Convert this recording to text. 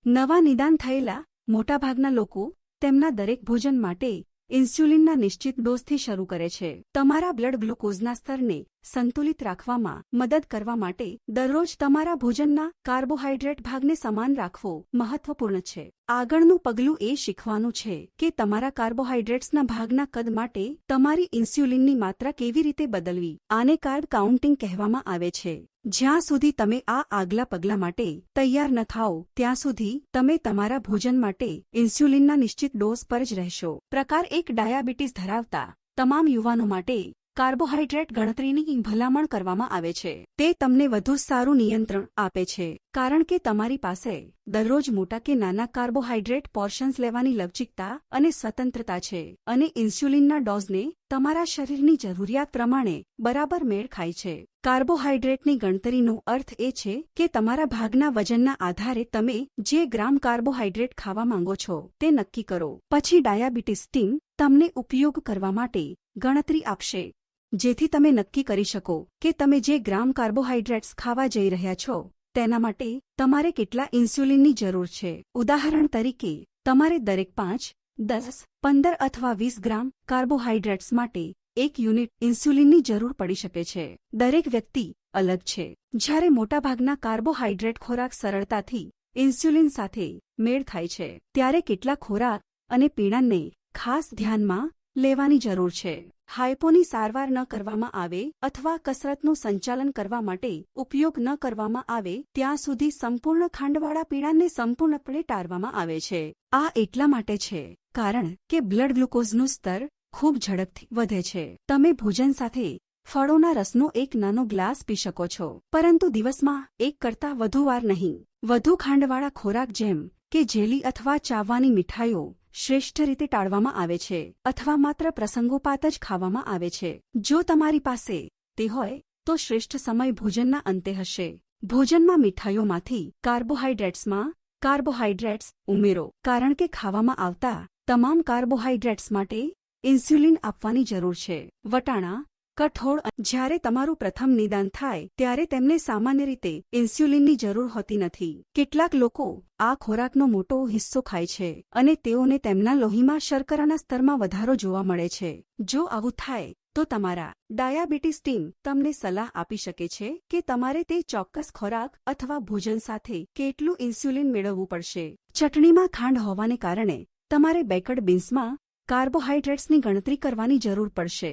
નવા નિદાન થયેલા મોટાભાગના લોકો તેમના દરેક ભોજન માટે ઇન્સ્યુલિનના નિશ્ચિત ડોઝથી શરૂ કરે છે. તમારા બ્લડ ગ્લુકોઝના સ્તરને સંતુલિત રાખવામાં મદદ કરવા માટે દરરોજ તમારા ભોજનના કાર્બોહાઈડ્રેટ ભાગને સમાન રાખવો મહત્વપૂર્ણ છે. આગળનું પગલું એ શીખવાનું છે કે તમારા કાર્બોહાઈડ્રેટ્સના ભાગના કદ માટે તમારી ઇન્સ્યુલિનની માત્રા કેવી રીતે બદલવી. આને કાર્બ કાઉન્ટિંગ કહેવામાં આવે છે. જ્યાં સુધી તમે આ આગલા પગલા માટે તૈયાર ન થાઓ ત્યાં સુધી તમે તમારા ભોજન માટે ઇન્સ્યુલિનના નિશ્ચિત ડોઝ પર જ રહેશો. પ્રકાર 1 ડાયાબિટીસ ધરાવતા તમામ યુવાનો માટે કાર્બોહાઈડ્રેટ ગણતરીની ભલામણ કરવામાં આવે છે. તે તમને વધુ સારું નિયંત્રણ આપે છે કારણ કે તમારી પાસે દરરોજ મોટા કે નાના કાર્બોહાઈડ્રેટ પોર્શન્સ લેવાની લવચીકતા અને સ્વતંત્રતા છે અને ઇન્સ્યુલિનના ડોઝને તમારા શરીરની જરૂરિયાત પ્રમાણે બરાબર મેળ ખાય છે. કાર્બોહાઈડ્રેટની ગણતરીનો અર્થ એ છે કે તમારા ભાગના વજનના આધારે તમે જે ગ્રામ કાર્બોહાઈડ્રેટ ખાવા માંગો છો તે નક્કી કરો. પછી ડાયાબિટીસ ટીમ તમને ઉપયોગ કરવા માટે ગણતરી આપશે જેથી તમે નક્કી કરી શકો કે તમે જે ગ્રામ કાર્બોહાઈડ્રેટ્સ ખાવા જઈ રહ્યા છો તેના માટે તમારે કેટલા ઇન્સ્યુલિનની જરૂર છે. ઉદાહરણ તરીકે, તમારે દરેક 5, 10, 15 અથવા 20 ગ્રામ કાર્બોહાઈડ્રેટ્સ માટે 1 યુનિટ ઇન્સ્યુલિનની જરૂર પડી શકે છે. દરેક વ્યક્તિ અલગ છે. જ્યારે મોટાભાગના કાર્બોહાઈડ્રેટ ખોરાક સરળતાથી ઇન્સ્યુલિન સાથે મેળ ખાય છે ત્યારે કેટલાક ખોરાક અને પીણાને ખાસ ધ્યાનમાં લેવાની જરૂર છે. હાઇપોની સારવાર ન કરવામાં આવે અથવા કસરતનું સંચાલન કરવા માટે ઉપયોગ ન કરવામાં આવે ત્યાં સુધી સંપૂર્ણ ખાંડવાળા પીણાને સંપૂર્ણપણે ટાળવામાં આવે છે. આ એટલા માટે છે કારણ કે બ્લડ ગ્લુકોઝનું સ્તર ખૂબ ઝડપથી વધે છે. તમે ભોજન સાથે ફળોના રસનો એક નાનો ગ્લાસ પી શકો છો પરંતુ દિવસમાં એક કરતાં વધુ વાર નહીં. વધુ ખાંડવાળા ખોરાક જેમ કે જેલી અથવા ચાવવાની મીઠાઈઓ શ્રેષ્ઠ રીતે ટાળવામાં આવે છે અથવા માત્ર પ્રસંગોપાત જ ખાવામાં આવે છે. જો તમારી પાસે તે હોય તો શ્રેષ્ઠ સમય ભોજનના અંતે હશે. ભોજનમાં મીઠાઈઓમાંથી કાર્બોહાઈડ્રેટ્સમાં કાર્બોહાઈડ્રેટ્સ ઉમેરો કારણ કે ખાવામાં આવતા તમામ કાર્બોહાઈડ્રેટ્સ માટે ઇન્સ્યુલિન આપવાની જરૂર છે. વટાણા, કઠોળ. જ્યારે તમારું પ્રથમ નિદાન થાય ત્યારે તેમને સામાન્ય રીતે ઇન્સ્યુલિનની જરૂર હોતી નથી. કેટલાક લોકો આ ખોરાકનો મોટો હિસ્સો ખાય છે અને તેઓને તેમના લોહીમાં શર્કરાના સ્તરમાં વધારો જોવા મળે છે. જો આવું થાય તો તમારા ડાયાબિટીસ ટીમ તમને સલાહ આપી શકે છે કે તમારે તે ચોક્કસ ખોરાક અથવા ભોજન સાથે કેટલું ઇન્સ્યુલિન મેળવવું પડશે. ચટણીમાં ખાંડ હોવાને કારણે તમારે બેકડ બીન્સમાં કાર્બોહાઈડ્રેટ્સની ગણતરી કરવાની જરૂર પડશે.